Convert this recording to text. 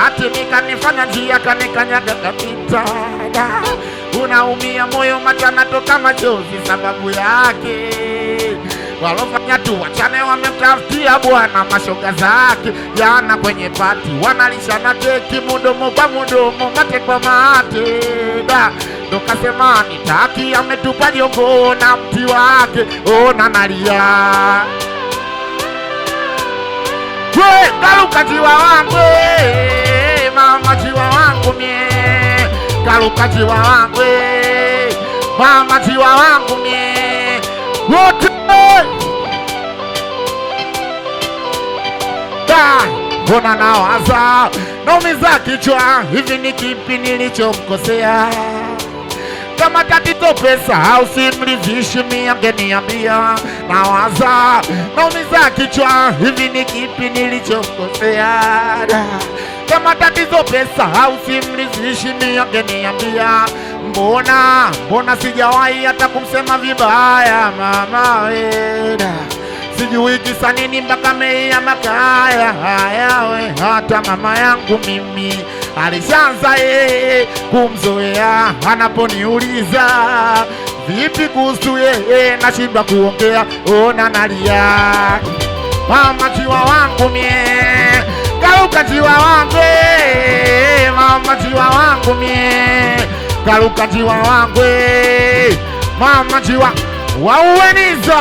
ati nikanifanya njia kanikanyaga kapita. Unaumia moyo, macho toka machozi sababu yake. Walofanya tu wachane wamemtafutia bwana mashoga zake. Jana kwenye pati wanalishana keki, mudomo kwa mudomo, mate kwa mate. Ndo kasema nitaki, ametupa jongo na mti wake. Ona nalia, we kaluka jiwa wangu, mama jiwa wangu mie. Kaluka jiwa wangu, mama jiwa wangu mie. Wote mbona nawaza, naumiza kichwa, hivi ni kipi nilichomkosea? Kama tatizo pesa au simridhishi mimi angeniambia. Nawaza, naumiza kichwa, hivi ni kipi nilichomkosea? Kama tatizo pesa au simridhishi mimi angeniambia. Mbona sijawahi hata kumsema vibaya mama weda. Sijui kisa nini mpaka meia makaya haya we. Hata mama yangu mimi alishaanza kumzoea, anaponiuliza vipi kuhusu yeye nashindwa kuongea. Ona nalia, mama jiwa wangu mie. Kaluka jiwa wangu, mama jiwa wangu mie. Kaluka jiwa wangu, mama jiwa waueniza.